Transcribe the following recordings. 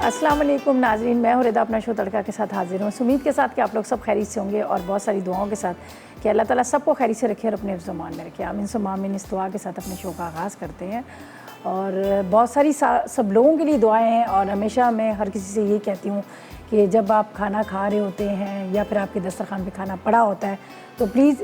अस्सलाम वालेकुम नाज़रीन, मैं हूँ रिदा अपना शो तड़का के साथ हाजिर हूँ। उम्मीद के साथ कि आप लोग सब खैरियत से होंगे और बहुत सारी दुआओं के साथ कि अल्लाह ताला सबको खैरियत से रखे और अपने ज़मान में रखे। आमीन सुम्मा आमीन। इस दुआ के साथ अपने शो का आगाज़ करते हैं और बहुत सारी सब लोगों के लिए दुआएं हैं। और हमेशा मैं हर किसी से ये कहती हूँ कि जब आप खाना खा रहे होते हैं या फिर आपके दस्तरखान पे खाना पड़ा होता है तो प्लीज़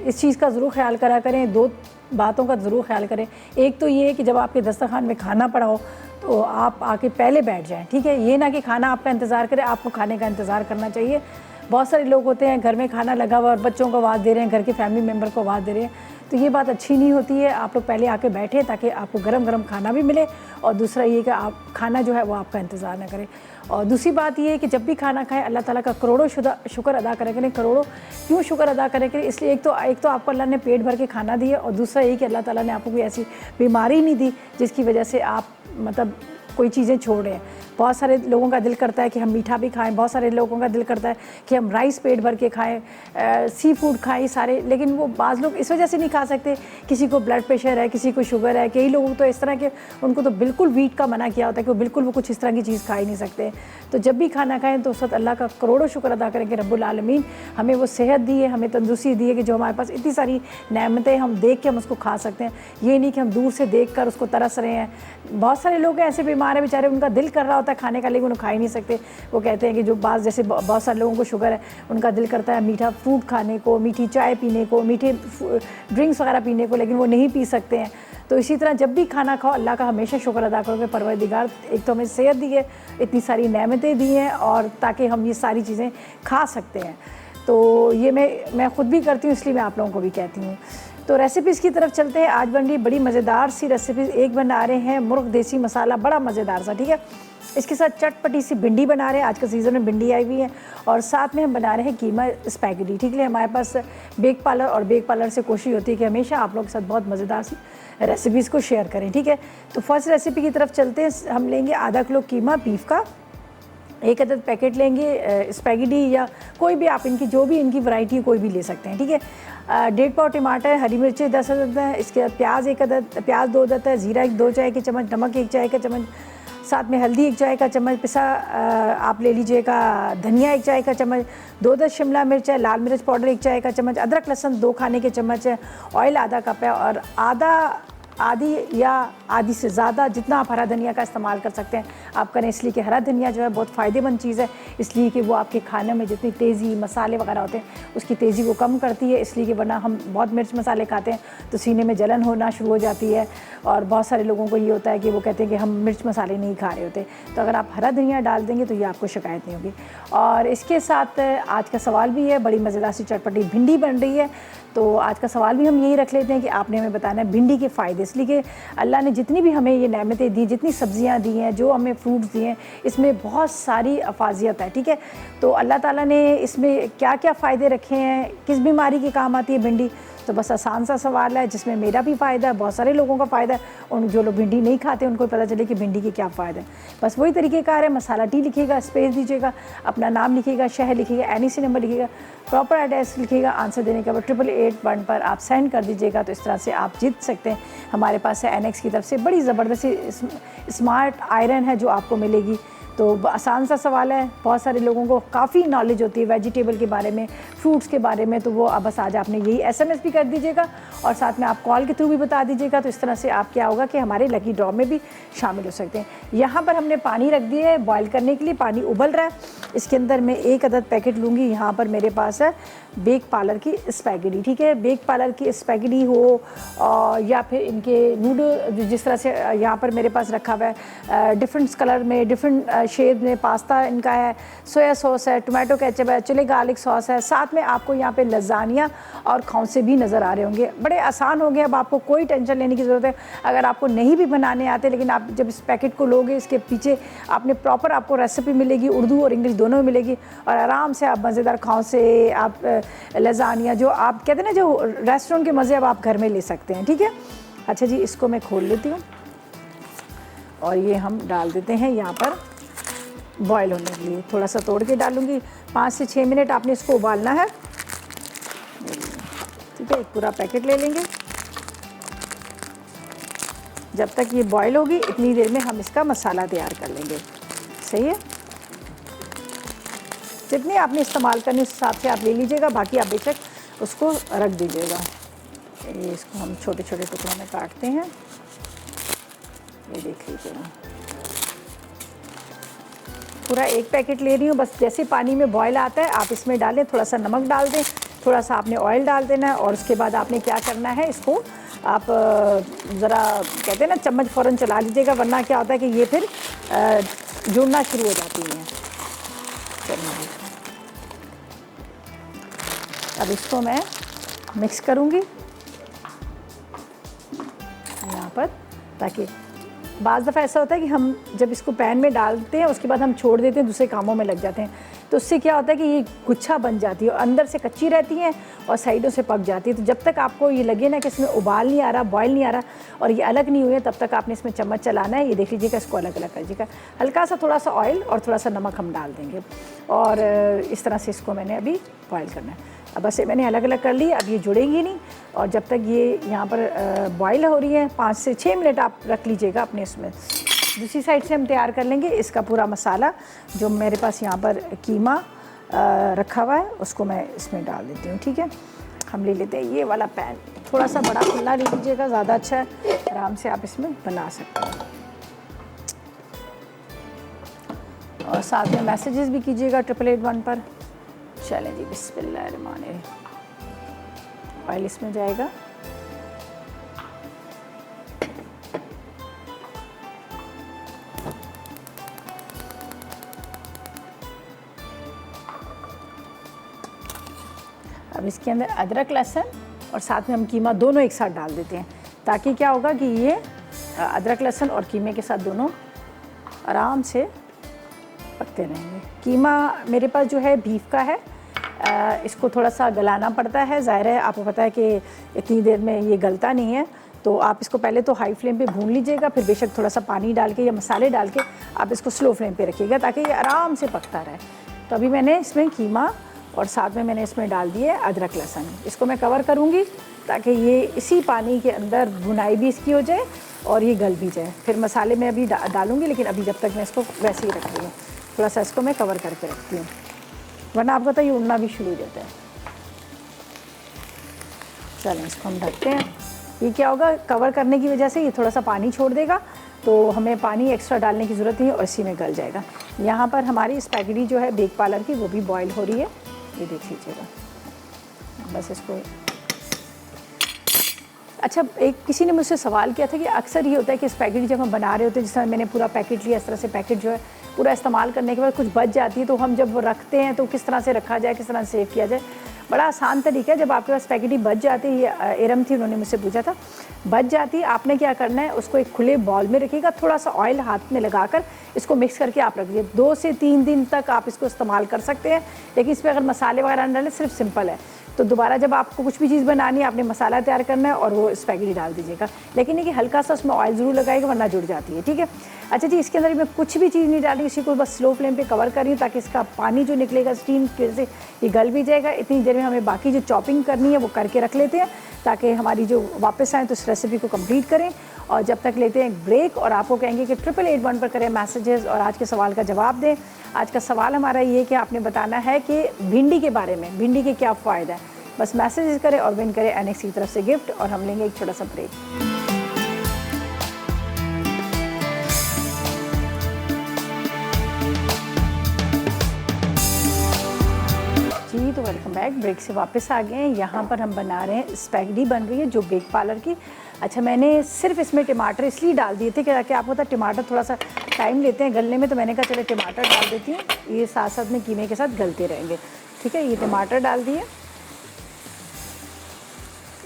इस चीज़ का ज़रूर ख्याल करा करें। दो बातों का ज़रूर ख्याल करें। एक तो ये है कि जब आपके दस्तरखान में खाना पड़ा हो तो आप आके पहले बैठ जाएं, ठीक है। ये ना कि खाना आपका इंतज़ार करे, आपको खाने का इंतज़ार करना चाहिए। बहुत सारे लोग होते हैं घर में खाना लगा हुआ और बच्चों को आवाज़ दे रहे हैं, घर के फैमिली मेम्बर को आवाज़ दे रहे हैं, तो ये बात अच्छी नहीं होती है। आप लोग पहले आके बैठें ताकि आपको गरम गरम खाना भी मिले और दूसरा ये कि आप खाना जो है वो आपका इंतज़ार ना करें। और दूसरी बात ये है कि जब भी खाना खाएं अल्लाह ताला का करोड़ों शुक्र अदा करें। करोड़ों क्यों शुक्र अदा करें? इसलिए एक तो आपको अल्लाह ने पेट भर के खाना दिया और दूसरा ये कि अल्लाह ताला ने आपको कोई ऐसी बीमारी नहीं दी जिसकी वजह से आप मतलब कोई चीज़ें छोड़ रहे हैं। बहुत सारे लोगों का दिल करता है कि हम मीठा भी खाएं, बहुत सारे लोगों का दिल करता है कि हम राइस पेट भर के खाएं, सी फूड खाएं सारे, लेकिन वो बाज़ लोग इस वजह से नहीं खा सकते, किसी को ब्लड प्रेशर है, किसी को शुगर है, कई लोगों को तो इस तरह के उनको तो बिल्कुल वीट का मना किया होता है कि वो बिल्कुल वो कुछ इस तरह की चीज़ खा ही नहीं सकते। तो जब भी खाना खाएँ तो उस वक्त अल्लाह का करोड़ों शुक्र अदा करें कि रब्बुल आलमीन हमें वो सेहत दी है, हमें तंदुरुस्ती दी है कि जो हमारे पास इतनी सारी नेमतें हम देख के हम उसको खा सकते हैं। ये नहीं कि हम दूर से देख कर उसको तरस रहे हैं। बहुत सारे लोग ऐसे बीमार हैं बेचारे, उनका दिल कर रहा होता है खाने का लेकिन वो खा ही नहीं सकते। वो कहते हैं कि जो जैसे बहुत सारे लोगों को शुगर है, उनका दिल करता है मीठा फ्रूट खाने को, मीठी चाय पीने को, मीठे ड्रिंक्स वगैरह पीने को, लेकिन वो नहीं पी सकते हैं। तो इसी तरह जब भी खाना खाओ अल्लाह का हमेशा शुक्र अदा करोगे, परवरदिगार एक तो हमें सेहत दी है, इतनी सारी नेमतें दी हैं और ताकि हम ये सारी चीज़ें खा सकते हैं। तो ये मैं ख़ुद भी करती हूँ, इसलिए मैं आप लोगों को भी कहती हूँ। तो रेसिपीज़ की तरफ चलते हैं। आज बन रही बड़ी मज़ेदार सी रेसिपीज़। एक बना रहे हैं मुर्ग देसी मसाला, बड़ा मज़ेदार सा, ठीक है। इसके साथ चटपटी सी भिंडी बना रहे हैं, आज का सीज़न में भिंडी आई हुई है। और साथ में हम बना रहे हैं कीमा स्पैगेटी, ठीक है। हमारे पास बेक पार्लर और बेक पार्लर से कोशिश होती है कि हमेशा आप लोगों के साथ बहुत मज़ेदार सी रेसिपीज़ को शेयर करें, ठीक है। तो फर्स्ट रेसिपी की तरफ चलते हैं। हम लेंगे आधा किलो कीमा बीफ का, एक अदद पैकेट लेंगे स्पैगेटी या कोई भी आप इनकी जो भी इनकी वैरायटी कोई भी ले सकते हैं, ठीक है। 1.5 पाव टमाटर, हरी मिर्ची 10 अदद है, इसके बाद प्याज 1 अदद, प्याज 2 अदद है, ज़ीरा 2 चाय के चम्मच, नमक 1 चाय का चम्मच, साथ में हल्दी 1 चाय का चम्मच, पिसा आप ले लीजिएगा धनिया 1 चाय का चम्मच, 2 अदद शिमला मिर्च है, लाल मिर्च पाउडर 1 चाय का चम्मच, अदरक लहसुन 2 खाने के चम्मच है, ऑयल आधा कप है और आधी या आधी से ज़्यादा जितना आप हरा धनिया का इस्तेमाल कर सकते हैं आप करें, इसलिए कि हरा धनिया जो है बहुत फ़ायदेमंद चीज़ है, इसलिए कि वो आपके खाने में जितनी तेज़ी मसाले वगैरह होते हैं उसकी तेज़ी को कम करती है। इसलिए कि वरना हम बहुत मिर्च मसाले खाते हैं तो सीने में जलन होना शुरू हो जाती है और बहुत सारे लोगों को ये होता है कि वो कहते हैं कि हम मिर्च मसाले नहीं खा रहे होते। तो अगर आप हरा धनिया डाल देंगे तो ये आपको शिकायत नहीं होगी। और इसके साथ आज का सवाल भी है, बड़ी मज़ेदार सी चटपटी भिंडी बन रही है। तो आज का सवाल भी हम यही रख लेते हैं कि आपने हमें बताना है भिंडी के फ़ायदे, इसलिए कि अल्लाह ने जितनी भी हमें ये नेमतें दी, जितनी सब्जियां दी हैं, जो हमें फ्रूट्स दिए हैं, इसमें बहुत सारी अफाजियत है, ठीक है। तो अल्लाह ताला ने इसमें क्या क्या फ़ायदे रखे हैं, किस बीमारी के काम आती है भिंडी, तो बस आसान सा सवाल है जिसमें मेरा भी फ़ायदा है, बहुत सारे लोगों का फ़ायदा है। उन जो लोग भिंडी नहीं खाते उनको पता चले कि भिंडी के क्या फ़ायदे हैं। बस वही तरीक़ेकार है, मसाला टी लिखिएगा, स्पेस दीजिएगा, अपना नाम लिखिएगा, शहर लिखिएगा, NEC नंबर लिखिएगा, प्रॉपर एड्रेस लिखिएगा, आंसर देने के बाद 8881 पर आप सेंड कर दीजिएगा। तो इस तरह से आप जीत सकते हैं। हमारे पास है NX की तरफ से बड़ी ज़बरदस्त स्मार्ट आयरन है जो आपको मिलेगी। तो आसान सा सवाल है, बहुत सारे लोगों को काफ़ी नॉलेज होती है वेजिटेबल के बारे में, फ्रूट्स के बारे में, तो वो अब बस आज आपने यही SMS भी कर दीजिएगा और साथ में आप कॉल के थ्रू भी बता दीजिएगा। तो इस तरह से आप क्या होगा कि हमारे लकी ड्रॉ में भी शामिल हो सकते हैं। यहाँ पर हमने पानी रख दिया है बॉयल करने के लिए, पानी उबल रहा है। इसके अंदर मैं 1 अदद पैकेट लूँगी। यहाँ पर मेरे पास है बेक पार्लर की स्पैगेटी, ठीक है। बेक पार्लर की स्पैगेटी हो या फिर इनके नूडल, जिस तरह से यहाँ पर मेरे पास रखा हुआ है डिफरेंट कलर में, डिफरेंट शेड में, पास्ता इनका है, सोया सॉस है, टोमेटो केचप है, चिली गार्लिक सॉस है, साथ में आपको यहाँ पे लज़ानिया और खौंसे भी नज़र आ रहे होंगे। बड़े आसान हो गए, अब आपको कोई टेंशन लेने की ज़रूरत है। अगर आपको नहीं भी बनाने आते, लेकिन आप जब इस पैकेट को लोगे इसके पीछे आपने प्रॉपर आपको रेसिपी मिलेगी, उर्दू और इंग्लिश दोनों मिलेगी और आराम से आप मज़ेदार खौंसे, आप लज़ानिया जो आप कहते हैं ना जो रेस्टोरेंट के मज़े, अब आप घर में ले सकते हैं, ठीक है। अच्छा जी, इसको मैं खोल लेती हूँ और ये हम डाल देते हैं यहाँ पर बॉयल होने के लिए। थोड़ा सा तोड़ के डालूँगी, 5 से 6 मिनट आपने इसको उबालना है, ठीक है। एक पूरा पैकेट ले लेंगे। जब तक ये बॉयल होगी इतनी देर में हम इसका मसाला तैयार कर लेंगे। सही है। जितनी आपने इस्तेमाल करनी उस हिसाब से आप ले लीजिएगा, बाकी आप बेशक उसको रख दीजिएगा। ये इसको हम छोटे छोटे टुकड़ों में काटते हैं। ये देख लीजिएगा, पूरा एक पैकेट ले रही हूँ। बस जैसे पानी में बॉयल आता है आप इसमें डालें, थोड़ा सा नमक डाल दें, थोड़ा सा आपने ऑयल डाल देना है, और उसके बाद आपने क्या करना है, इसको आप ज़रा कहते हैं ना चम्मच फ़ौरन चला लीजिएगा, वरना क्या होता है कि ये फिर जुड़ना शुरू हो जाती हैं। चलिए अब इसको मैं मिक्स करूँगी यहाँ पर, ताकि बाज़ दफ़ा ऐसा होता है कि हम जब इसको पैन में डालते हैं उसके बाद हम छोड़ देते हैं, दूसरे कामों में लग जाते हैं, तो उससे क्या होता है कि ये गुच्छा बन जाती है और अंदर से कच्ची रहती है और साइडों से पक जाती है। तो जब तक आपको ये लगे ना कि इसमें उबाल नहीं आ रहा, बॉयल नहीं आ रहा और ये अलग नहीं हुए, तब तक आपने इसमें चम्मच चलाना है। ये देख लीजिएगा, इसको अलग अलग कर लीजिएगा। हल्का सा थोड़ा सा ऑयल और थोड़ा सा नमक हम डाल देंगे, और इस तरह से इसको मैंने अभी बॉयल करना है। अब बस ये मैंने अलग अलग कर ली। अब ये जुड़ेंगी नहीं, और जब तक ये यहाँ पर बॉयल हो रही है 5 से 6 मिनट आप रख लीजिएगा अपने इसमें। दूसरी साइड से हम तैयार कर लेंगे इसका पूरा मसाला। जो मेरे पास यहाँ पर कीमा रखा हुआ है उसको मैं इसमें डाल देती हूँ। ठीक है, हम ले लेते हैं ये वाला पैन, थोड़ा सा बड़ा खुला ले लीजिएगा, ज़्यादा अच्छा है, आराम से आप इसमें बना सकते हैं। और साथ में मैसेजेस भी कीजिएगा 888 पर। चलें जी, बिस्मिल्लाहिर्रहमानिर्रहीम। ऑयल इसमें जाएगा, अब इसके अंदर अदरक लहसुन और साथ में हम कीमा दोनों एक साथ डाल देते हैं, ताकि क्या होगा कि ये अदरक लहसुन और कीमे के साथ दोनों आराम से पकते रहेंगे। कीमा मेरे पास जो है बीफ का है, इसको थोड़ा सा गलाना पड़ता है। ज़ाहिर है आपको पता है कि इतनी देर में ये गलता नहीं है, तो आप इसको पहले तो हाई फ्लेम पे भून लीजिएगा, फिर बेशक थोड़ा सा पानी डाल के या मसाले डाल के आप इसको स्लो फ्लेम पे रखिएगा, ताकि ये आराम से पकता रहे। तो अभी मैंने इसमें कीमा और साथ में मैंने इसमें डाल दिए अदरक लहसुन। इसको मैं कवर करूँगी ताकि ये इसी पानी के अंदर भुनाई भी इसकी हो जाए और ये गल भी जाए। फिर मसाले में अभी डालूँगी, लेकिन अभी जब तक मैं इसको वैसे ही रख रही हूँ, थोड़ा सा इसको मैं कवर करके रखती हूँ, वरना आपको पता है ये उड़ना भी शुरू हो जाता है। चलें, इसको हम ढकते हैं। ये क्या होगा, कवर करने की वजह से ये थोड़ा सा पानी छोड़ देगा, तो हमें पानी एक्स्ट्रा डालने की ज़रूरत नहीं है और इसी में गल जाएगा। यहाँ पर हमारी स्पैगेटी जो है बेक पार्लर की, वो भी बॉयल हो रही है, ये देख लीजिएगा। बस इसको अच्छा, एक किसी ने मुझसे सवाल किया था कि अक्सर ये होता है कि स्पैगेटी जब हम बना रहे होते हैं, जिस तरह मैंने पूरा पैकेट लिया, इस तरह से पैकेट जो है पूरा इस्तेमाल करने के बाद कुछ बच जाती है, तो हम जब वो रखते हैं तो किस तरह से रखा जाए, किस तरह से सेव किया जाए। बड़ा आसान तरीका है, जब आपके पास स्पैगेटी बच जाती है, ये एरम थी, उन्होंने मुझसे पूछा था, बच जाती आपने क्या करना है, उसको एक खुले बॉल में रखिएगा, थोड़ा सा ऑयल हाथ में लगाकर इसको मिक्स करके आप रख दीजिए। 2 से 3 दिन तक आप इसको इस्तेमाल कर सकते हैं, लेकिन इसमें अगर मसाले वगैरह न डालें, सिर्फ सिंपल है। तो दोबारा जब आपको कुछ भी चीज़ बनानी है, आपने मसाला तैयार करना है और वो स्पैगेटी डाल दीजिएगा, लेकिन ये कि हल्का सा उसमें ऑयल ज़रूर लगाएगा, वरना जुड़ जाती है। ठीक है, अच्छा जी, इसके अंदर मैं कुछ भी चीज़ नहीं डाली, इसी को बस स्लो फ्लेम पे कवर कर रही हूँ, ताकि इसका पानी जो निकलेगा स्टीम की वजह से ये गल भी जाएगा। इतनी देर में हमें बाकी जो चॉपिंग करनी है वो करके रख लेते हैं, ताकि हमारी जो वापस आएँ तो इस रेसिपी को कंप्लीट करें। और जब तक लेते हैं एक ब्रेक, और आपको कहेंगे कि 888 पर करें मैसेजेस और आज के सवाल का जवाब दें। आज का सवाल हमारा ये कि आपने बताना है कि भिंडी के बारे में, भिंडी के क्या फ़ायदा है। बस मैसेजेस करें और विन करें एनेक्स की तरफ से गिफ्ट, और हम लेंगे एक छोटा सा ब्रेक। जी, तो वेलकम बैक। ब्रेक से वापस आ गए हैं। यहाँ पर हम बना रहे हैं, स्पैगेटी बन रही है जो बेक पार्लर की। अच्छा, मैंने सिर्फ इसमें टमाटर इसलिए डाल दिए थे कि आपको पता है टमाटर थोड़ा सा टाइम लेते हैं गलने में, तो मैंने कहा चलो टमाटर डाल देती हूँ, ये साथ साथ में कीमे के साथ गलते रहेंगे। ठीक है, ये टमाटर डाल दिए।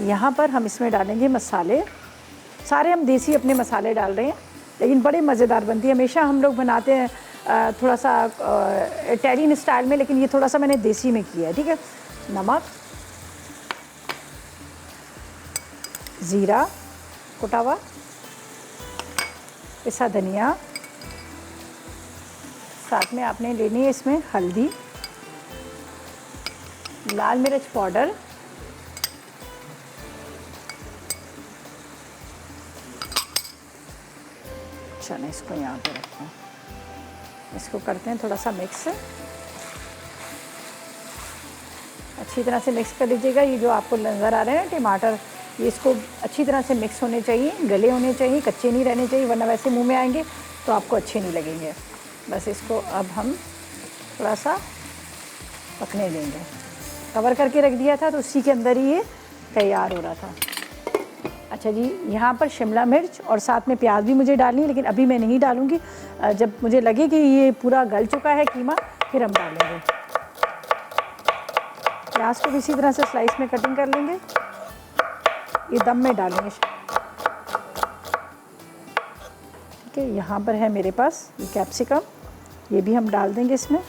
यहाँ पर हम इसमें डालेंगे मसाले, सारे हम देसी अपने मसाले डाल रहे हैं, लेकिन बड़े मज़ेदार बनती है। हमेशा हम लोग बनाते हैं थोड़ा सा इटालियन स्टाइल में, लेकिन ये थोड़ा सा मैंने देसी में किया है। ठीक है, नमक, ज़ीरा कुटा हुआ, पिसा धनिया, साथ में आपने लेनी है इसमें हल्दी, लाल मिर्च पाउडर, चलो इसको यहाँ पे रखते हैं। इसको करते हैं थोड़ा सा मिक्स, अच्छी तरह से मिक्स कर लीजिएगा। ये जो आपको नज़र आ रहे हैं ना टमाटर, ये इसको अच्छी तरह से मिक्स होने चाहिए, गले होने चाहिए, कच्चे नहीं रहने चाहिए, वरना वैसे मुंह में आएंगे तो आपको अच्छे नहीं लगेंगे। बस इसको अब हम थोड़ा सा पकने देंगे। कवर करके रख दिया था तो उसी के अंदर ही ये तैयार हो रहा था। अच्छा जी, यहाँ पर शिमला मिर्च और साथ में प्याज भी मुझे डालनी है, लेकिन अभी मैं नहीं डालूँगी। जब मुझे लगे कि ये पूरा गल चुका है कीमा, फिर हम डालेंगे। प्याज को भी इसी तरह से स्लाइस में कटिंग कर लेंगे, ये दम में डालेंगे। ठीक है, यहाँ पर है मेरे पास ये कैप्सिकम, ये भी हम डाल देंगे इसमें।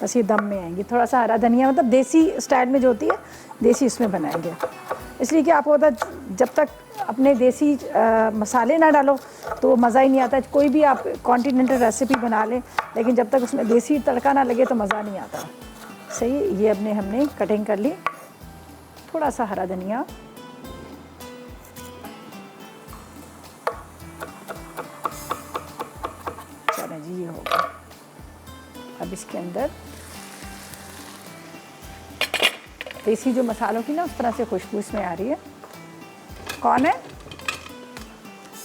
बस ये दम में आएंगी। थोड़ा सा हरा धनिया, मतलब देसी स्टाइल में जो होती है, देसी उसमें बनाएंगे। इसलिए कि आपको पता, जब तक अपने देसी मसाले ना डालो तो मज़ा ही नहीं आता। कोई भी आप कॉन्टिनेंटल रेसिपी बना लें, लेकिन जब तक उसमें देसी तड़का ना लगे तो मज़ा नहीं आता। सही, ये हमने कटिंग कर ली। थोड़ा सा हरा धनिया, चलें जी, ये होगा। अब इसके अंदर देसी जो मसालों की ना उस तरह से खुशबू इसमें आ रही है। कौन है?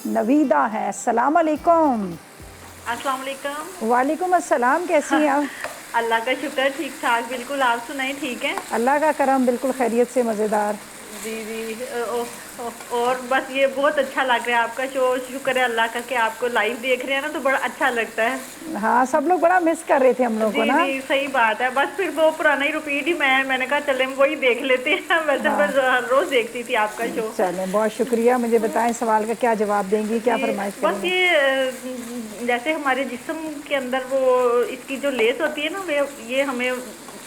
नवीदा है। अस्सलाम वालेकुम। अस्सलाम वालेकुम। वालेकुम अस्सलाम, कैसी हैं आप? अल्लाह का शुक्र, ठीक ठाक बिल्कुल। आप सुनाएं, ठीक है? अल्लाह का करम, बिल्कुल खैरियत से, मज़ेदार। जी जी। और बस ये बहुत अच्छा लग रहा है आपका शो। शुक्र है अल्लाह का कि आपको लाइव देख रहे हैं ना, तो बड़ा अच्छा लगता है। हाँ, सब लोग बड़ा मिस कर रहे थे हम लोग को ना। जी, सही बात है। बस फिर वो पुराना ही रिपीट ही मैंने कहा चले वही देख लेते हैं। वैसे मैं हर रोज देखती थी आपका शो। चलें, बहुत शुक्रिया। मुझे बताएं सवाल का क्या जवाब देंगी, क्या फरमाइश बस करेंगी? ये जैसे हमारे जिस्म के अंदर वो इसकी जो लेस होती है ना, ये हमें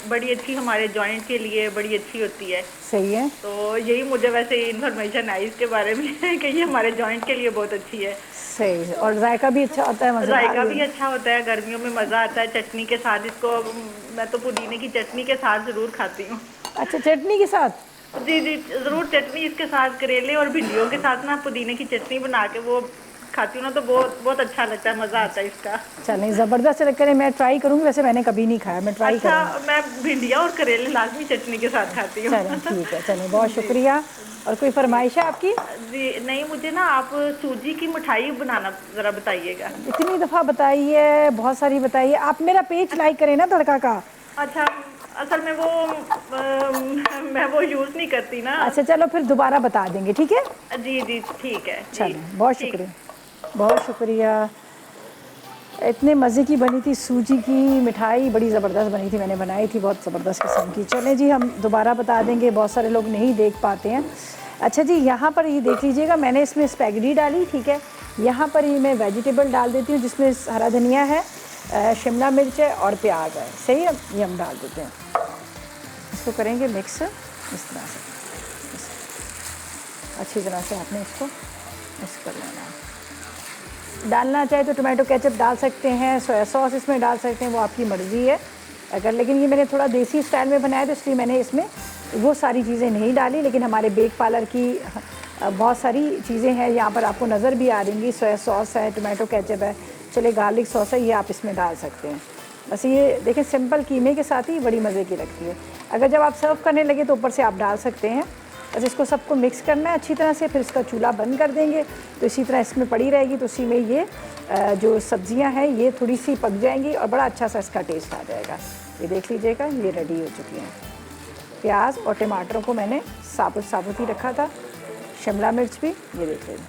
बड़ी अच्छी, हमारे जॉइंट के लिए बड़ी अच्छी होती है। सही है। तो यही मुझे वैसे इन्फॉर्मेशन आई इसके बारे में कि ये हमारे जॉइंट के लिए बहुत अच्छी है। सही है, और जायका भी अच्छा होता है, मज़ेदार जायका भी अच्छा होता है, गर्मियों में मज़ा आता है चटनी के साथ। इसको मैं तो पुदीने की चटनी के साथ ज़रूर खाती हूँ। अच्छा, चटनी के साथ? जी जी, ज़रूर चटनी इसके साथ, करेले और भिंडियों के साथ ना पुदीने की चटनी बना के वो खाती हूँ ना, तो बहुत बहुत अच्छा लगता है, मज़ा आता है इसका। चलें, ज़बरदस्त करें, मैं ट्राई करूँगी। वैसे मैंने कभी नहीं खाया, मैं ट्राई करूँगी। अच्छा, मैं भिंडिया और करेले लाजमी चटनी के साथ खाती हूँ। चलें, ठीक है, चलें, बहुत शुक्रिया। और कोई फरमाइश है आपकी? जी नहीं, मुझे ना आप सूजी की मिठाई बनाना ज़रा बताइएगा। इतनी दफ़ा बताई है, बहुत सारी बताई है। आप मेरा पेज लाइक करें ना, तड़का का। अच्छा, असल में मैं वो यूज़ नहीं करती ना। अच्छा, चलो फिर दोबारा बता देंगे, ठीक है? जी जी, ठीक है। चलें, बहुत शुक्रिया, बहुत शुक्रिया। इतने मज़े की बनी थी सूजी की मिठाई, बड़ी ज़बरदस्त बनी थी, मैंने बनाई थी, बहुत ज़बरदस्त किस्म की। चलें जी, हम दोबारा बता देंगे, बहुत सारे लोग नहीं देख पाते हैं। अच्छा जी, यहाँ पर ये देख लीजिएगा, मैंने इसमें स्पैगेटी डाली, ठीक है। यहाँ पर ये मैं वेजिटेबल डाल देती हूँ, जिसमें हरा धनिया है, शिमला मिर्च है और प्याज है। सही है, ये हम डाल देते हैं। इसको करेंगे मिक्स इस तरह से, अच्छी तरह से आपने इसको मिक्स कर लेना। डालना चाहे तो टोमेटो केचप डाल सकते हैं, सोया सॉस इसमें डाल सकते हैं, वो आपकी मर्ज़ी है अगर। लेकिन ये मैंने थोड़ा देसी स्टाइल में बनाया, तो इसलिए मैंने इसमें वो सारी चीज़ें नहीं डाली। लेकिन हमारे बेक पार्लर की बहुत सारी चीज़ें हैं, यहाँ पर आपको नज़र भी आ रही। सोया सॉस है, टोमेटो केचप है, चले गार्लिक सॉस है, ये आप इसमें डाल सकते हैं। बस ये देखें, सिंपल कीमे के साथ ही बड़ी मज़े की लगती है। अगर जब आप सर्व करने लगे तो ऊपर से आप डाल सकते हैं। बस इसको सबको मिक्स करना है अच्छी तरह से, फिर इसका चूल्हा बंद कर देंगे, तो इसी तरह इसमें पड़ी रहेगी। तो उसी में ये जो सब्जियां हैं ये थोड़ी सी पक जाएंगी और बड़ा अच्छा सा इसका टेस्ट आ जाएगा। ये देख लीजिएगा, ये रेडी हो चुकी हैं। प्याज और टमाटरों को मैंने साबुत साबुत ही रखा था, शिमला मिर्च भी, ये देख लीजिए।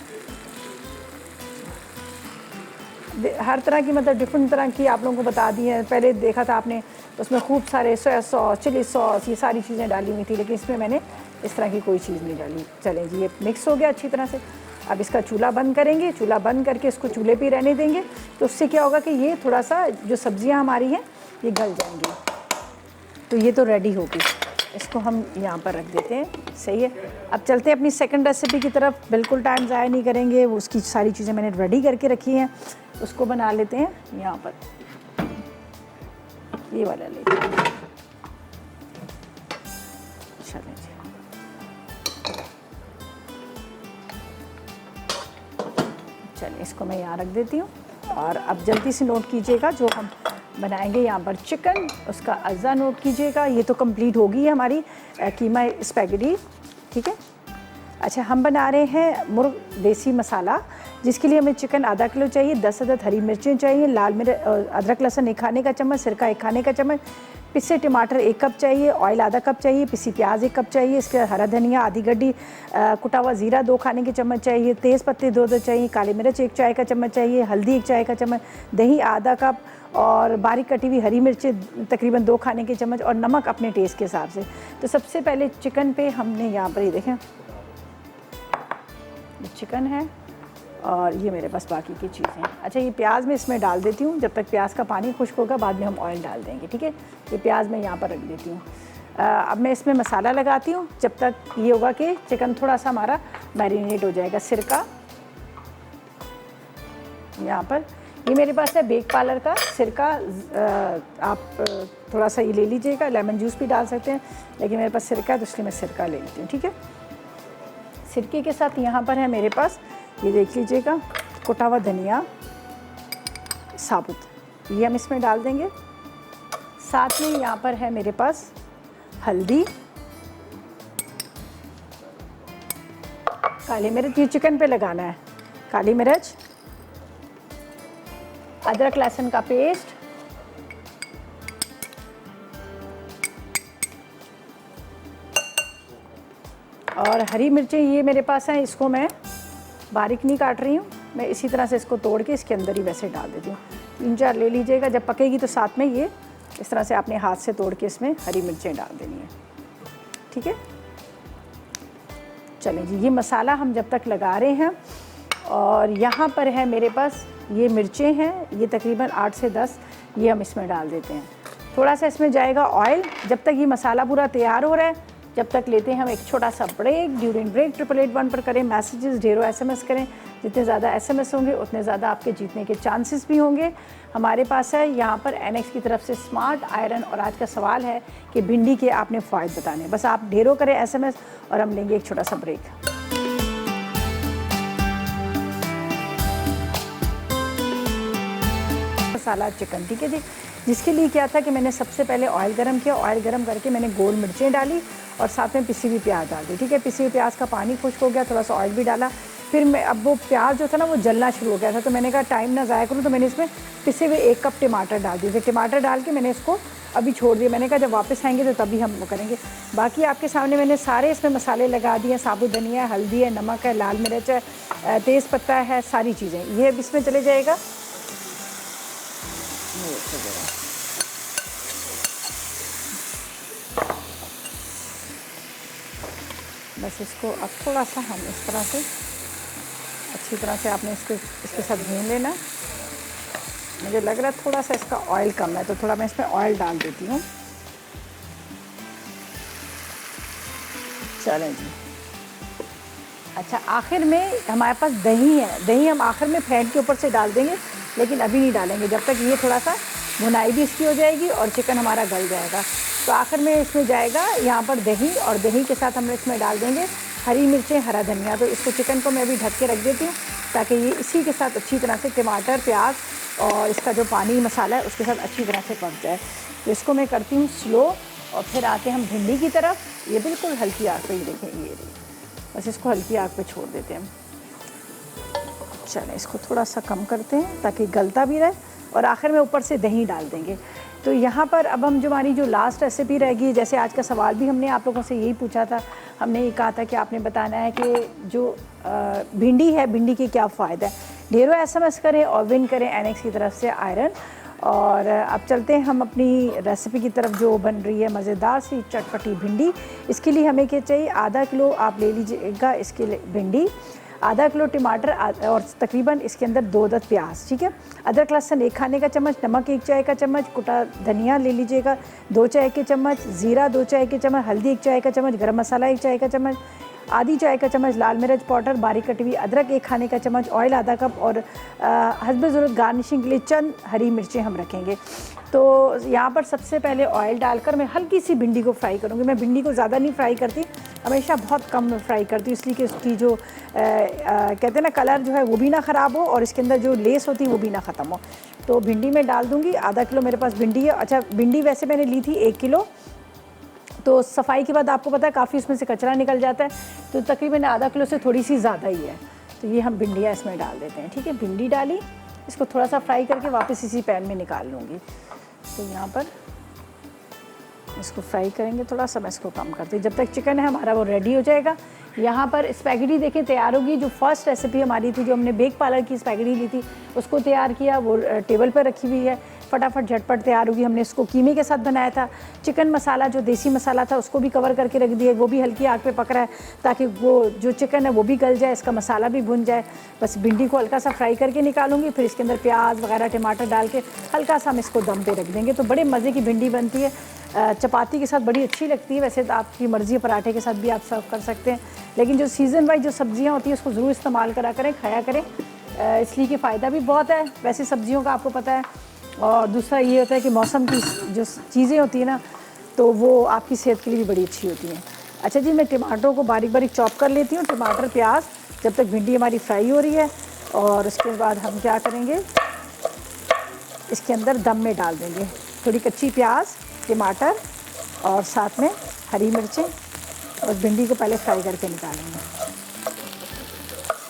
हर तरह की, मतलब डिफरेंट तरह की आप लोगों को बता दी है। पहले देखा था आपने, उसमें खूब सारे सोया सॉस, चिली सॉस, ये सारी चीज़ें डाली हुई थी, लेकिन इसमें मैंने इस तरह की कोई चीज़ नहीं डाली। चलें जी, ये मिक्स हो गया अच्छी तरह से। अब इसका चूल्हा बंद करेंगे, चूल्हा बंद करके इसको चूल्हे पे रहने देंगे। तो उससे क्या होगा कि ये थोड़ा सा जो सब्जियां हमारी हैं ये गल जाएंगी। तो ये तो रेडी होगी, इसको हम यहाँ पर रख देते हैं। सही है, अब चलते हैं अपनी सेकंड रेसिपी की तरफ। बिल्कुल टाइम ज़ाया नहीं करेंगे, वो उसकी सारी चीज़ें मैंने रेडी करके रखी हैं, उसको बना लेते हैं। यहाँ पर ये वाला लेते हैं। चलें जी, चलिए इसको मैं यहाँ रख देती हूँ। और अब जल्दी से नोट कीजिएगा जो हम बनाएंगे यहाँ पर चिकन, उसका अज़ा नोट कीजिएगा। ये तो कंप्लीट होगी है हमारी कीमा स्पैगेटी, ठीक है। अच्छा, हम बना रहे हैं मुर्ग देसी मसाला, जिसके लिए हमें चिकन आधा किलो चाहिए, 10 अदद हरी मिर्चें चाहिए, लाल मिर्च अदरक लहसुन 1 खाने का चम्मच, सिरका 1 खाने का चम्मच, पिसे टमाटर 1 कप चाहिए, ऑयल आधा कप चाहिए, पिसी प्याज 1 कप चाहिए, इसके हरा धनिया आधी गड्डी, कुटा हुआ ज़ीरा 2 खाने के चम्मच चाहिए, तेज़ पत्ते 2 चाहिए, काली मिर्च 1 चाय का चम्मच चाहिए, हल्दी 1 चाय का चम्मच, दही आधा कप और बारीक कटी हुई हरी मिर्चें तकरीबन 2 खाने के चम्मच और नमक अपने टेस्ट के हिसाब से। तो सबसे पहले चिकन पे हमने यहाँ पर ये देखें चिकन है और ये मेरे पास बाकी की चीज़ें हैं। अच्छा, ये प्याज मैं इसमें डाल देती हूँ, जब तक प्याज का पानी खुश्क होगा बाद में हम ऑयल डाल देंगे, ठीक है। ये प्याज मैं यहाँ पर रख देती हूँ। अब मैं इसमें मसाला लगाती हूँ जब तक ये होगा कि चिकन थोड़ा सा हमारा मैरिनेट हो जाएगा। सिरका यहाँ पर ये मेरे पास है बेक पार्लर का सिरका, आप थोड़ा सा ये ले लीजिएगा, लेमन जूस भी डाल सकते हैं, लेकिन मेरे पास सिरका है तो इसलिए मैं सिरका ले लेती हूँ, ठीक है। सिरके के साथ यहाँ पर है मेरे पास, ये देख लीजिएगा, कुटा हुआ धनिया साबुत, ये हम इसमें डाल देंगे। साथ में यहाँ पर है मेरे पास हल्दी, काली मिर्च, ये चिकन पे लगाना है, काली मिर्च, अदरक लहसुन का पेस्ट, और हरी मिर्चें ये मेरे पास हैं, इसको मैं बारीक नहीं काट रही हूँ, मैं इसी तरह से इसको तोड़ के इसके अंदर ही वैसे डाल देती हूँ। 3-4 ले लीजिएगा, जब पकेगी तो साथ में ये इस तरह से आपने हाथ से तोड़ के इसमें हरी मिर्चें डाल देनी है, ठीक है। चलें जी, ये मसाला हम जब तक लगा रहे हैं, और यहाँ पर है मेरे पास ये मिर्चें हैं, ये तकरीबन 8 से 10 ये हम इसमें डाल देते हैं। थोड़ा सा इसमें जाएगा ऑयल। जब तक ये मसाला पूरा तैयार हो रहा है जब तक लेते हैं हम एक छोटा सा ब्रेक। ड्यूरिंग ब्रेक 888 पर करें मैसेजेस, ढेरों SMS करें, जितने ज़्यादा SMS होंगे उतने ज़्यादा आपके जीतने के चांसेस भी होंगे। हमारे पास है यहाँ पर NX की तरफ से स्मार्ट आयरन, और आज का सवाल है कि भिंडी के आपने फ़ायदे बताने। बस आप ढेरों करें SMS और हम लेंगे एक छोटा सा ब्रेक। मसाला चिकन, ठीक है जी। जिसके लिए क्या था कि मैंने सबसे पहले ऑयल गरम किया, ऑयल गरम करके मैंने गोल मिर्चें डाली और साथ में पिसी हुई प्याज डाल दी, ठीक है। पिसी हुई प्याज का पानी खुश्क हो गया, थोड़ा सा ऑयल भी डाला, फिर मैं अब वो प्याज जो था ना वो जलना शुरू हो गया था, तो मैंने कहा टाइम ना ज़ाया करूँ, तो मैंने इसमें पिसे हुए 1 कप टमाटर डाल दिए थे। टमाटर डाल के मैंने इसको अभी छोड़ दिया, मैंने कहा जब वापस आएंगे तो तभी हम वो करेंगे। बाकी आपके सामने मैंने सारे इसमें मसाले लगा दिए, साबुत धनिया है, हल्दी है, नमक है, लाल मिर्च है, तेज़ पत्ता है, सारी चीज़ें ये अब इसमें चले जाएगा। बस इसको अब थोड़ा सा हम इस तरह से अच्छी तरह से आपने इसके साथ भून लेना। मुझे लग रहा है थोड़ा सा इसका ऑयल कम है, तो थोड़ा मैं इसमें ऑयल डाल देती हूँ। चलें जी। अच्छा, आखिर में हमारे पास दही है, दही हम आखिर में फेंट के ऊपर से डाल देंगे, लेकिन अभी नहीं डालेंगे जब तक ये थोड़ा सा भुनाई भी इसकी हो जाएगी और चिकन हमारा गल जाएगा। तो आखिर में इसमें जाएगा यहाँ पर दही, और दही के साथ हम इसमें डाल देंगे हरी मिर्चें, हरा धनिया। तो इसको चिकन को मैं अभी ढक के रख देती हूँ ताकि ये इसी के साथ अच्छी तरह से टमाटर, प्याज और इसका जो पानी मसाला है उसके साथ अच्छी तरह से पक जाए। तो इसको मैं करती हूँ स्लो, और फिर आते हैं हम भिंडी की तरफ। ये बिल्कुल हल्की आग पे ही देखें, ये बस इसको हल्की आग पे छोड़ देते हैं। चलें, इसको थोड़ा सा कम करते हैं ताकि गलता भी रहे, और आखिर में ऊपर से दही डाल देंगे। तो यहाँ पर अब हम जो हमारी जो लास्ट रेसिपी रहेगी, जैसे आज का सवाल भी हमने आप लोगों से यही पूछा था, हमने ये कहा था कि आपने बताना है कि जो भिंडी है, भिंडी के क्या फ़ायदा है। ढेरों SMS करें और विन करें NX की तरफ से आयरन। और अब चलते हैं हम अपनी रेसिपी की तरफ जो बन रही है मज़ेदार सी चटपटी भिंडी। इसके लिए हमें क्या चाहिए, आधा किलो आप ले लीजिएगा इसके लिए भिंडी, आधा किलो टमाटर और तकरीबन इसके अंदर 2 अदद प्याज, ठीक है। अदरक लहसुन 1 खाने का चम्मच, नमक 1 चाय का चम्मच, कुटा धनिया ले लीजिएगा 2 चाय के चम्मच, ज़ीरा 2 चाय के चम्मच, हल्दी 1 चाय का चम्मच, गरम मसाला 1 चाय का चम्मच, आधी चाय का चम्मच लाल मिर्च पाउडर, बारीक कटी हुई अदरक 1 खाने का चम्मच, ऑयल आधा कप और हस्ब ज़रूरत गार्निशिंग के लिए चंद हरी मिर्चें हम रखेंगे। तो यहाँ पर सबसे पहले ऑयल डालकर मैं हल्की सी भिंडी को फ्राई करूँगी। मैं भिंडी को ज़्यादा नहीं फ्राई करती, हमेशा बहुत कम फ्राई करती हूँ, इसलिए कि उसकी जो कहते हैं ना कलर जो है वो भी ना ख़राब हो और इसके अंदर जो लेस होती है वो भी ना ख़त्म हो। तो भिंडी में डाल दूँगी, आधा किलो मेरे पास भिंडी है। अच्छा, भिंडी वैसे मैंने ली थी 1 किलो, तो सफाई के बाद आपको पता है काफ़ी उसमें से कचरा निकल जाता है, तो तकरीबन आधा किलो से थोड़ी सी ज़्यादा ही है। तो ये हम भिंडियाँ इसमें डाल देते हैं। ठीक है, भिंडी डाली, इसको थोड़ा सा फ्राई करके वापस इसी पैन में निकाल लूँगी। तो यहाँ पर इसको फ्राई करेंगे, थोड़ा सा मैं इसको कम करती हूँ। जब तक चिकन है हमारा वो रेडी हो जाएगा। यहाँ पर स्पैगेटी देखें तैयार होगी। जो फर्स्ट रेसिपी हमारी थी, जो हमने बेक पार्लर की स्पैगेटी ली थी, उसको तैयार किया, वो टेबल पर रखी हुई है, फटाफट झटपट तैयार होगी। हमने इसको कीमे के साथ बनाया था। चिकन मसाला जो देसी मसाला था उसको भी कवर करके रख दिया, वो भी हल्की आग पे पक रहा है ताकि वो जो चिकन है वो भी गल जाए, इसका मसाला भी भुन जाए। बस भिंडी को हल्का सा फ्राई करके निकालूंगी, फिर इसके अंदर प्याज वगैरह टमाटर डाल के हल्का सा हम इसको दम पे रख देंगे। तो बड़े मज़े की भिंडी बनती है, चपाती के साथ बड़ी अच्छी लगती है। वैसे तो आपकी मर्ज़ी, पराठे के साथ भी आप सर्व कर सकते हैं, लेकिन जो सीज़न वाइज जो सब्जियां होती हैं उसको ज़रूर इस्तेमाल करा करें, खाया करें, इसलिए कि फ़ायदा भी बहुत है वैसे सब्जियों का, आपको पता है। और दूसरा ये होता है कि मौसम की जो चीज़ें होती हैं ना, तो वो आपकी सेहत के लिए भी बड़ी अच्छी होती हैं। अच्छा जी, मैं टमाटरों को बारीक बारीक चॉप कर लेती हूँ, टमाटर प्याज, जब तक भिंडी हमारी फ्राई हो रही है। और उसके बाद हम क्या करेंगे, इसके अंदर दम में डाल देंगे थोड़ी कच्ची प्याज, टमाटर और साथ में हरी मिर्चें, और भिंडी को पहले फ्राई करके निकालेंगे।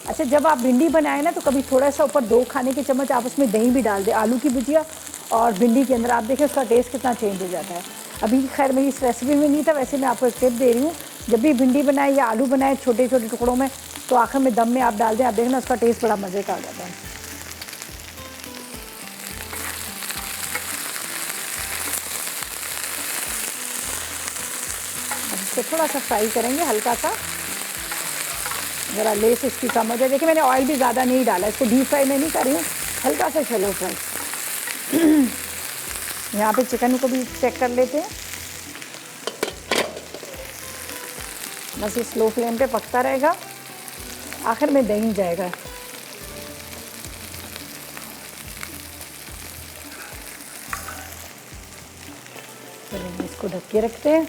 अच्छा, जब आप भिंडी बनाएं ना तो कभी थोड़ा सा ऊपर 2 खाने के चम्मच आप उसमें दही भी डाल दें, आलू की भुजिया और भिंडी के अंदर, आप देखें उसका टेस्ट कितना चेंज हो जाता है। अभी खैर मेरी इस रेसिपी में नहीं था, वैसे मैं आपको एक टिप दे रही हूँ, जब भी भिंडी बनाए या आलू बनाए छोटे छोटे टुकड़ों में, तो आखिर में दम में आप डाल दें, आप देखना उसका टेस्ट बड़ा मज़े का आ जाता है। इसको थोड़ा सा फ्राई करेंगे, हल्का सा, ज़रा लेस इसकी कम हो जाए। देखिए मैंने ऑयल भी ज़्यादा नहीं डाला, इसको डीप फ्राई में नहीं कर रही हूँ, हल्का सा शैलो फ्राई। यहाँ पे चिकन को भी चेक कर लेते हैं, बस ये स्लो फ्लेम पे पकता रहेगा, आखिर में दही जाएगा। चलिए इसको ढक के रखते हैं।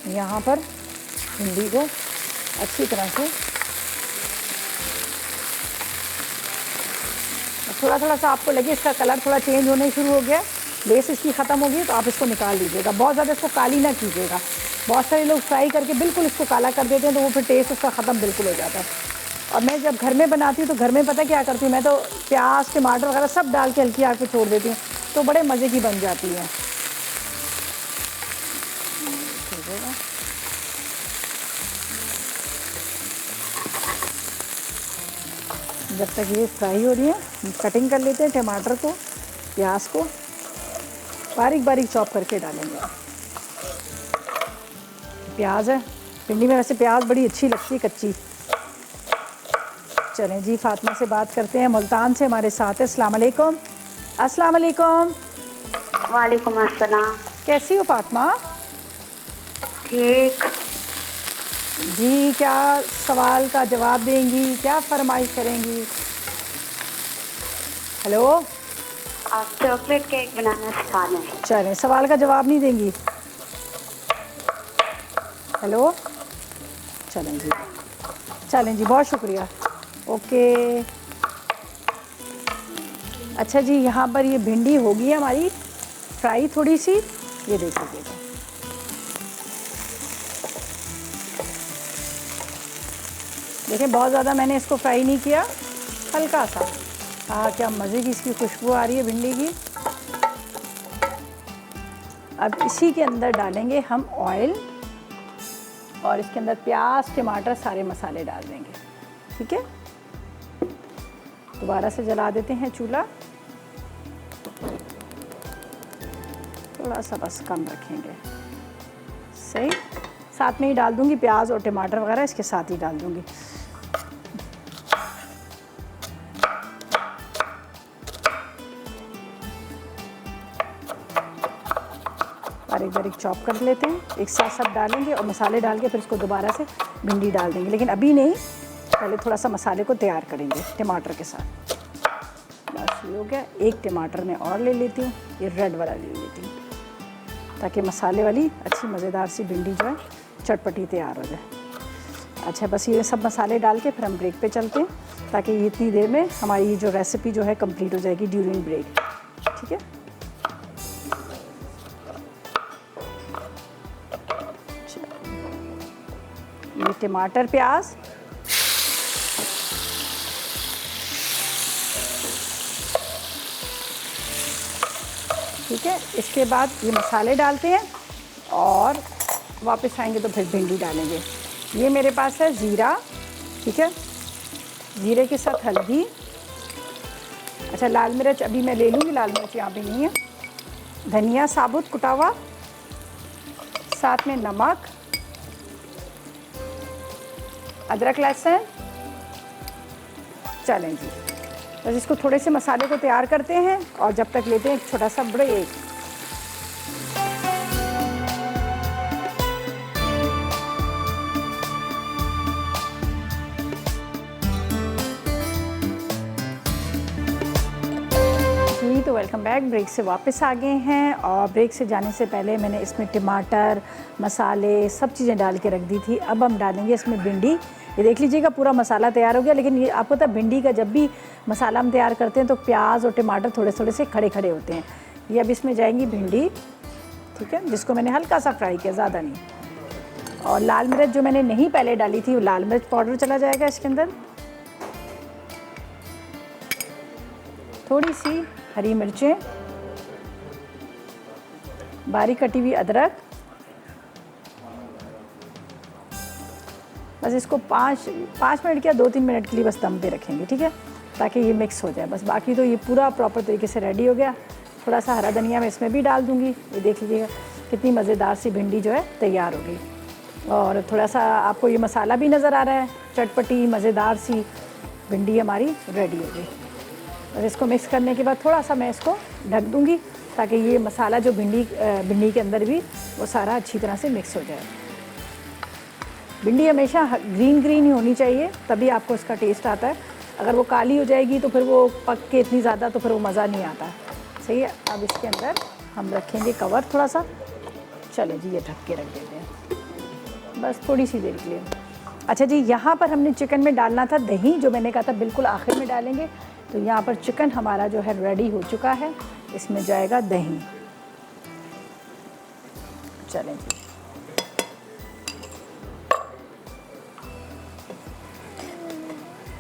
यहाँ पर भिंडी को अच्छी तरह से थोड़ा थोड़ा सा आपको लगे इसका कलर थोड़ा चेंज होने शुरू हो गया, लेस इसकी ख़त्म हो गई, तो आप इसको निकाल लीजिएगा। बहुत ज़्यादा इसको काली ना कीजिएगा, बहुत सारे लोग फ्राई करके बिल्कुल इसको काला कर देते हैं, तो वो फिर टेस्ट उसका ख़त्म बिल्कुल हो जाता है। और मैं जब घर में बनाती हूँ तो घर में पता क्या करती हूँ, मैं तो प्याज टमाटर वगैरह सब डाल के हल्की आग पे छोड़ देती हूँ, तो बड़े मज़े की बन जाती है। जब तक ये फ्राई हो रही है, कटिंग कर लेते हैं टमाटर को, प्याज को बारीक बारीक चॉप करके डालेंगे। प्याज है, भिंडी में वैसे प्याज बड़ी अच्छी लगती है कच्ची। चलें जी, फातिमा से बात करते हैं, मुल्तान से हमारे साथ है। अस्सलाम वालेकुम। अस्सलाम वालेकुम। वालेकुम अस्सलाम। कैसी हो फातिमा? ठीक जी, क्या सवाल का जवाब देंगी, क्या फरमाइश करेंगी? हेलो, आप चॉकलेट केक बनाना सिखा दें। चलें, सवाल का जवाब नहीं देंगी? हेलो, चलें जी, चलें जी, बहुत शुक्रिया, ओके। अच्छा जी, यहाँ पर ये भिंडी होगी हमारी फ्राई थोड़ी सी, ये देख लीजिएगा। देखें बहुत ज़्यादा मैंने इसको फ्राई नहीं किया, हल्का सा। हाँ, क्या मज़े की इसकी खुशबू आ रही है भिंडी की। अब इसी के अंदर डालेंगे हम ऑयल, और इसके अंदर प्याज टमाटर सारे मसाले डाल देंगे। ठीक है, दोबारा से जला देते हैं चूल्हा, थोड़ा सा बस कम रखेंगे, सही। साथ में ही डाल दूंगी प्याज और टमाटर वगैरह, इसके साथ ही डाल दूंगी। बारीक बारीक चॉप कर लेते हैं, एक साथ सब डालेंगे और मसाले डाल के फिर इसको दोबारा से भिंडी डाल देंगे, लेकिन अभी नहीं, पहले थोड़ा सा मसाले को तैयार करेंगे टमाटर के साथ। बस ये हो गया। एक टमाटर मैं और ले लेती हूँ, ये रेड वाला ले लेती हूँ, ताकि मसाले वाली अच्छी मज़ेदार सी भिंडी जो है चटपटी तैयार हो जाए। अच्छा, बस ये सब मसाले डाल के फिर हम ब्रेक पे चलते हैं, ताकि ये इतनी देर में हमारी ये जो रेसिपी जो है कंप्लीट हो जाएगी ड्यूरिंग ब्रेक। ठीक है, ये टमाटर प्याज, ठीक है, इसके बाद ये मसाले डालते हैं और वापस आएंगे तो फिर भिंडी डालेंगे। ये मेरे पास है ज़ीरा, ठीक है, ज़ीरे के साथ हल्दी। अच्छा, लाल मिर्च अभी मैं ले लूँगी, लाल मिर्च यहाँ पे नहीं है। धनिया साबुत कुटा हुआ, साथ में नमक, अदरक लहसुन। चलें जी, बस इसको थोड़े से मसाले को तैयार करते हैं और जब तक लेते हैं एक छोटा सा ब्रेक। तो वेलकम बैक। ब्रेक से वापस आ गए हैं और ब्रेक से जाने से पहले मैंने इसमें टमाटर, मसाले, सब चीज़ें डाल के रख दी थी। अब हम डालेंगे इसमें भिंडी। ये देख लीजिएगा पूरा मसाला तैयार हो गया, लेकिन ये आपको पता है भिंडी का जब भी मसाला हम तैयार करते हैं तो प्याज और टमाटर थोड़े थोड़े से खड़े खड़े होते हैं। ये अब इसमें जाएंगी भिंडी, ठीक है, जिसको मैंने हल्का सा फ्राई किया, ज़्यादा नहीं। और लाल मिर्च जो मैंने नहीं पहले डाली थी, वो लाल मिर्च पाउडर चला जाएगा इसके अंदर। थोड़ी सी हरी मिर्चें, बारीक कटी हुई अदरक। बस इसको 5 मिनट या 2-3 मिनट के लिए बस दम पे रखेंगे, ठीक है, ताकि ये मिक्स हो जाए। बस बाकी तो ये पूरा प्रॉपर तरीके से रेडी हो गया। थोड़ा सा हरा धनिया मैं इसमें भी डाल दूँगी। ये देख लीजिएगा कितनी मज़ेदार सी भिंडी जो है तैयार हो गई। और थोड़ा सा आपको ये मसाला भी नज़र आ रहा है, चटपटी मज़ेदार सी भिंडी हमारी रेडी हो गई। और इसको मिक्स करने के बाद थोड़ा सा मैं इसको ढक दूँगी, ताकि ये मसाला जो भिंडी के अंदर भी वो सारा अच्छी तरह से मिक्स हो जाए। भिंडी हमेशा ग्रीन ही होनी चाहिए, तभी आपको इसका टेस्ट आता है। अगर वो काली हो जाएगी तो फिर वो पक के इतनी ज़्यादा तो फिर वो मज़ा नहीं आता। सही है, अब इसके अंदर हम रखेंगे कवर थोड़ा सा। चले जी, ये ढक के रख देते हैं बस थोड़ी सी देर के लिए। अच्छा जी, यहाँ पर हमने चिकन में डालना था दही, जो मैंने कहा था बिल्कुल आखिर में डालेंगे। तो यहाँ पर चिकन हमारा जो है रेडी हो चुका है, इसमें जाएगा दही। चलें जी,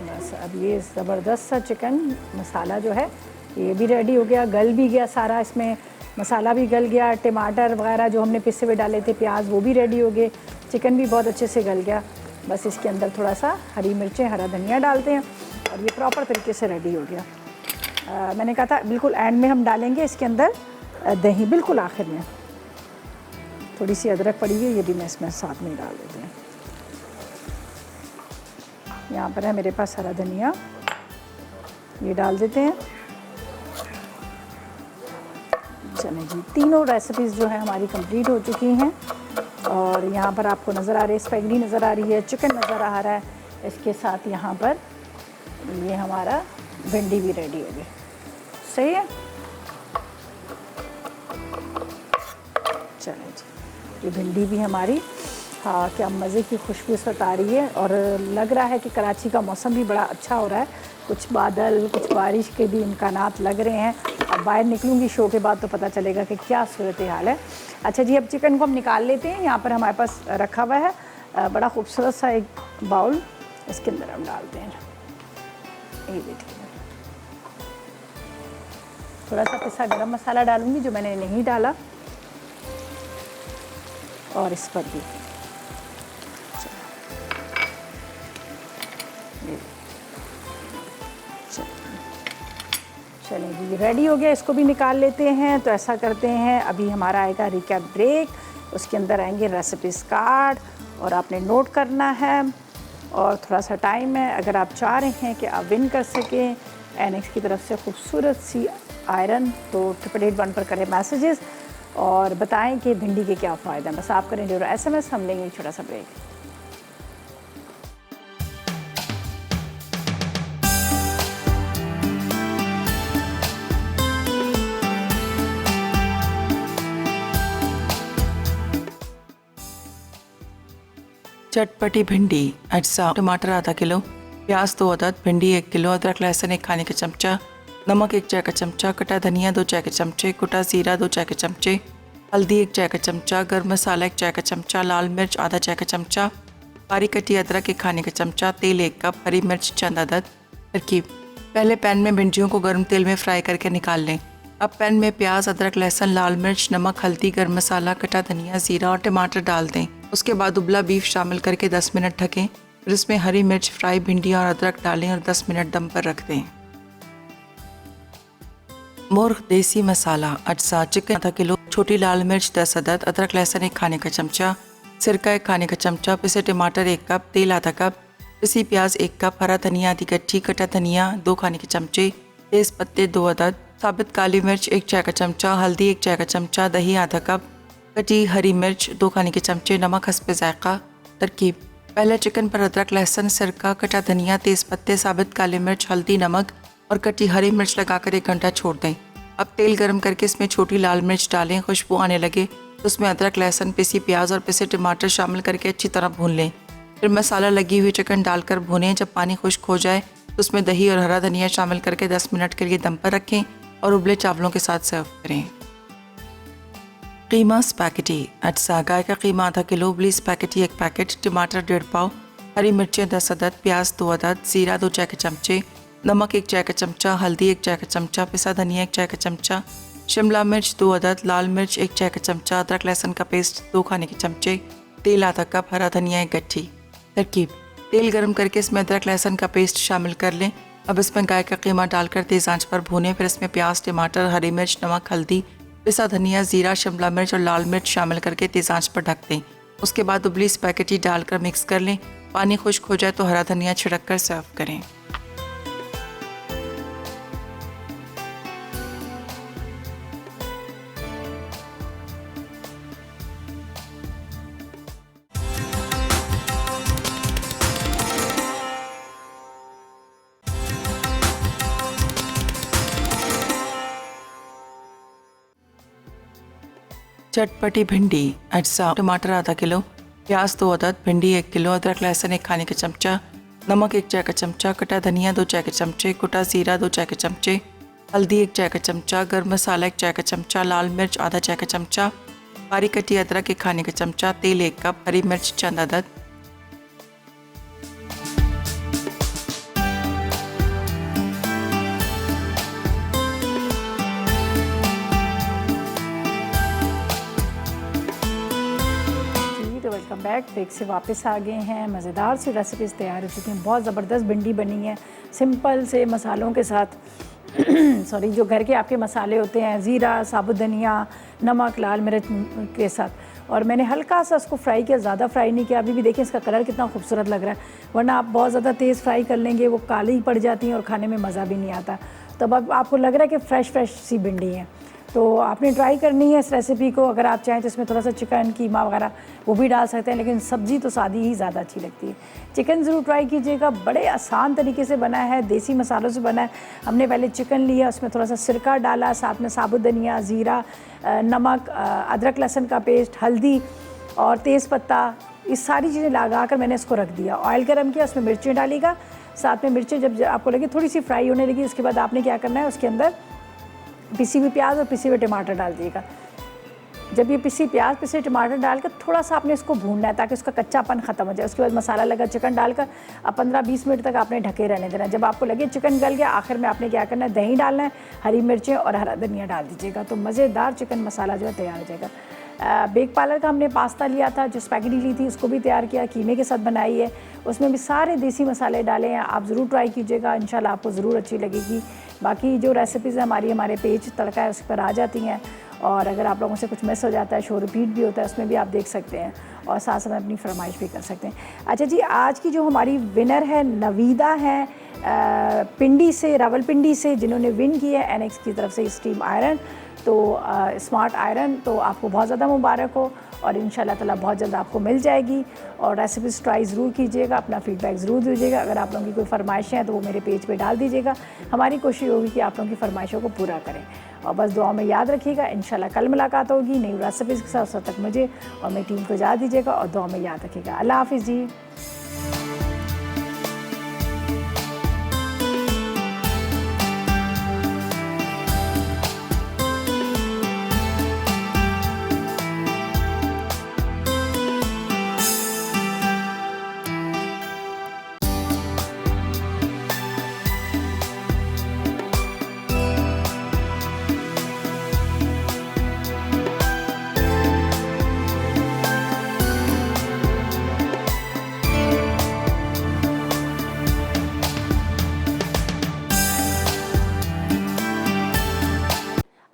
बस अब ये ज़बरदस्त सा चिकन मसाला जो है ये भी रेडी हो गया, गल भी गया सारा, इसमें मसाला भी गल गया, टमाटर वगैरह जो हमने पिसे हुए डाले थे, प्याज, वो भी रेडी हो गए, चिकन भी बहुत अच्छे से गल गया। बस इसके अंदर थोड़ा सा हरी मिर्चें, हरा धनिया डालते हैं और ये प्रॉपर तरीके से रेडी हो गया। मैंने कहा था बिल्कुल एंड में हम डालेंगे इसके अंदर दही, बिल्कुल आखिर में। थोड़ी सी अदरक पड़ी हुई है, ये भी मैं इसमें साथ में डाल देती हूँ। यहाँ पर है मेरे पास हरा धनिया, ये डाल देते हैं। चलें जी, तीनों रेसिपीज़ जो है हमारी कंप्लीट हो चुकी हैं। और यहाँ पर आपको नज़र आ रही है स्पैगेटी नज़र आ रही है, चिकन नज़र आ रहा है, इसके साथ यहाँ पर ये हमारा भिंडी भी रेडी हो गई। सही है, चलें जी, ये भिंडी भी हमारी, हाँ क्या मज़े की खुशबू इस वक्त आ रही है। और लग रहा है कि कराची का मौसम भी बड़ा अच्छा हो रहा है, कुछ बादल, कुछ बारिश के भी इम्कानात लग रहे हैं। अब बाहर निकलूँगी शो के बाद तो पता चलेगा कि क्या सूरत हाल है। अच्छा जी, अब चिकन को हम निकाल लेते हैं। यहाँ पर हमारे पास रखा हुआ है बड़ा खूबसूरत सा एक बाउल, इसके अंदर हम डालते हैं। ये देखिए, थोड़ा सा पिसा गरम मसाला डालूंगी जो मैंने नहीं डाला, और इस पर भी चलें जी, रेडी हो गया, इसको भी निकाल लेते हैं। तो ऐसा करते हैं, अभी हमारा आएगा रिकैप ब्रेक, उसके अंदर आएंगे रेसिपीज़ कार्ड और आपने नोट करना है और थोड़ा सा टाइम है। अगर आप चाह रहे हैं कि आप विन कर सकें एनेक्स की तरफ से खूबसूरत सी आयरन, तो 888 पर करें मैसेजेस। और बताएं कि भिंडी के क्या फ़ायदे हैं। बस आप करें जरूर SMS, हम लेंगे एक छोटा सा ब्रेक। चटपटी भिंडी अज्जा, टमाटर आधा किलो, प्याज 2 अदद, भिंडी 1 किलो, अदरक लहसुन 1 खाने का चमचा, नमक 1 चाय का चमचा, कटा धनिया 2 चाय के चमचे, कुटा जीरा 2 चाय के चमचे, हल्दी 1 चाय का चमचा, गर्म मसाला 1 चाय का चमचा, लाल मिर्च आधा चाय का चमचा, बारीक कटी अदरक 1 खाने का चमचा, तेल 1 कप, हरी मिर्च चंद अदद। तरकीब: पहले पैन में भिंडियों को गर्म तेल में फ्राई करके निकाल लें। अब पैन में प्याज, अदरक, लहसुन, लाल मिर्च, नमक, हल्दी, गर्म मसाला, कटा धनिया, जीरा और टमाटर डाल दें। उसके बाद उबला बीफ शामिल करके 10 मिनट ढकें। फिर उसमें हरी मिर्च, फ्राई भिंडियाँ और अदरक डालें और 10 मिनट दम पर रख दें। मुर्ग देसी मसाला अज्जा, चिकन आधा किलो, छोटी लाल मिर्च 10 अदद, अदरक लहसुन 1 खाने का चमचा, सिरका 1 खाने का चमचा, पिसे टमाटर 1 कप, तेल आधा कप, पिसी प्याज 1 कप, हरा धनिया आधी गट्ठी, कटा धनिया 2 खाने के चमचे, तेज पत्ते 2 अदद, साबित काली मिर्च 1 चाय का चमचा, हल्दी 1 चाय का चमचा, दही आधा कप, कटी हरी मिर्च 2 खाने के चमचे, नमक हस्बे जायका। तरकीब: पहले चिकन पर अदरक, लहसुन, सिरका, कटा धनिया, तेज पत्ते, साबित काली मिर्च, हल्दी, नमक और कटी हरी मिर्च लगाकर 1 घंटा छोड़ दें। अब तेल गर्म करके इसमें छोटी लाल मिर्च डालें। खुशबू आने लगे तो उसमें अदरक, लहसुन, पिसी प्याज और पिसे टमाटर शामिल करके अच्छी तरह भून लें। फिर मसाला लगी हुई चिकन डालकर भूनें। जब पानी खुश्क हो जाए तो उसमें दही और हरा धनिया शामिल करके 10 मिनट के लिए दम पर रखें और उबले चावलों के साथ सर्व करें। कीमा स्पैगेटी अज्जा, गाय का कीमा आधा किलो, उबली स्पैगेटी 1 पैकेट, टमाटर 1.5 पाव, हरी मिर्चें 10 अदद, प्याज 2 अदद, जीरा 2 चाय के चमचे, नमक 1 चाय का चमचा, हल्दी 1 चाय का चमचा, पिसा धनिया 1 चाय का चमचा, शिमला मिर्च 2 अदद, लाल मिर्च 1 चाय का चमचा, अदरक लहसुन का पेस्ट 2 खाने के चमचे, तेल आधा कप, हरा धनिया 1 गट्ठी। तरकीब: तेल गर्म करके इसमें अदरक लहसुन का पेस्ट शामिल कर लें। अब इसमें गाय का कीमा डालकर तेज़ आंच पर भूनें। फिर इसमें प्याज, टमाटर, हरी मिर्च, नमक, हल्दी, पिसा धनिया, जीरा, शिमला मिर्च और लाल मिर्च शामिल करके तेज़ आंच पर ढक दें। उसके बाद उबली स्पैगेटी डालकर मिक्स कर लें। पानी खुश्क हो जाए तो हरा धनिया छिड़क कर सर्व करें। चटपटी भिंडी अज्जा, टमाटर आधा किलो, प्याज 2 अदद, भिंडी 1 किलो, अदरक लहसुन 1 खाने का चमचा, नमक 1 चाय का चमचा, कटा धनिया 2 चाय के चमचे, कुटा जीरा 2 चाय के चमचे, हल्दी 1 चाय का चमचा, गर्म मसाला 1 चाय का चमचा, लाल मिर्च आधा चाय का चमचा, बारीक कटी अदरक 1 खाने का चमचा, तेल 1 कप, हरी मिर्च चंद अदद। Welcome back. ब्रेक से वापस आ गए हैं। मज़ेदार सी रेसिपीज़ तैयार हो चुकी हैं। बहुत ज़बरदस्त भिंडी बनी है सिंपल से मसालों के साथ सॉरी, जो घर के आपके मसाले होते हैं, ज़ीरा, साबुत धनिया, नमक, लाल मिर्च के साथ। और मैंने हल्का सा उसको फ्राई किया, ज़्यादा फ्राई नहीं किया। अभी भी देखें इसका कलर कितना खूबसूरत लग रहा है, वरना आप बहुत ज़्यादा तेज़ फ्राई कर लेंगे वो काली पड़ जाती हैं और खाने में मज़ा भी नहीं आता। तब अब आपको लग रहा है कि फ़्रेश सी भिंडी है, तो आपने ट्राई करनी है इस रेसिपी को। अगर आप चाहें तो इसमें थोड़ा सा चिकन, कीमा वगैरह वो भी डाल सकते हैं, लेकिन सब्ज़ी तो सादी ही ज़्यादा अच्छी लगती है। चिकन ज़रूर ट्राई कीजिएगा, बड़े आसान तरीके से बना है, देसी मसालों से बना है। हमने पहले चिकन लिया, उसमें थोड़ा सा सिरका डाला, साथ में साबुत धनिया, ज़ीरा, नमक, अदरक लहसुन का पेस्ट, हल्दी और तेज़पत्ता, ये सारी चीज़ें लगा कर मैंने इसको रख दिया। ऑयल गर्म किया, उसमें मिर्चें डालिएगा। साथ में मिर्चें जब आपको लगे थोड़ी सी फ्राई होने लगी, उसके बाद आपने क्या करना है, उसके अंदर पिसी हुई प्याज और पिसे हुए टमाटर डाल दिएगा। जब ये पिसी प्याज, पिसे टमाटर डालकर थोड़ा सा आपने इसको भूनना है ताकि उसका कच्चापन ख़त्म हो जाए। उसके बाद मसाला लगा चिकन डालकर अब 15-20 मिनट तक आपने ढके रहने देना। जब आपको लगे चिकन गल गया, आखिर में आपने क्या करना है, दही डालना है, हरी मिर्चें और हरा धनिया डाल दीजिएगा, तो मज़ेदार चिकन मसाला जो है तैयार हो जाएगा। बेक पार्लर का हमने पास्ता लिया था, जो स्पैगेटी ली थी उसको भी तैयार किया, कीमे के साथ बनाई है। उसमें भी सारे देसी मसाले डाले हैं। आप ज़रूर ट्राई कीजिएगा, इंशाल्लाह आपको ज़रूर अच्छी लगेगी। बाकी जो रेसिपीज़ है हमारे पेज तड़का है उस पर आ जाती हैं, और अगर आप लोगों से कुछ मिस हो जाता है, शो रिपीट भी होता है, उसमें भी आप देख सकते हैं और साथ साथ अपनी फरमाइश भी कर सकते हैं। अच्छा जी, आज की जो हमारी विनर है नवीदा है, पिंडी से, रावलपिंडी से जिन्होंने विन किया है एनएक्स की तरफ से स्टीम आयरन, तो स्मार्ट आयरन, तो आपको बहुत ज़्यादा मुबारक हो और इंशाल्लाह ताला बहुत जल्द आपको मिल जाएगी। और रेसिपीज़ ट्राई ज़रूर कीजिएगा, अपना फीडबैक ज़रूर दीजिएगा। अगर आप लोगों की कोई फरमाइशें हैं तो वो मेरे पेज पे डाल दीजिएगा। हमारी कोशिश होगी कि आप लोगों की फरमाइशों को पूरा करें। और बस दुआ में याद रखिएगा, इंशाल्लाह कल मुलाकात होगी नई रेसिपीज़ के साथ। उस वक्त तक मुझे और मेरी टीम को इजाज़त दीजिएगा और दुआ में याद रखिएगा। अल्लाह हाफिज़ जी।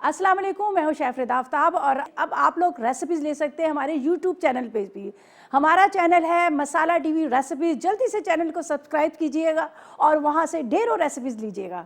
अस्सलाम वालेकुम, मैं हूँ शेफ़ रिदा आफ्ताब और अब आप लोग रेसिपीज़ ले सकते हैं हमारे यूट्यूब चैनल पे भी। हमारा चैनल है मसाला टीवी रेसिपीज़। जल्दी से चैनल को सब्सक्राइब कीजिएगा और वहाँ से ढेरों रेसिपीज़ लीजिएगा।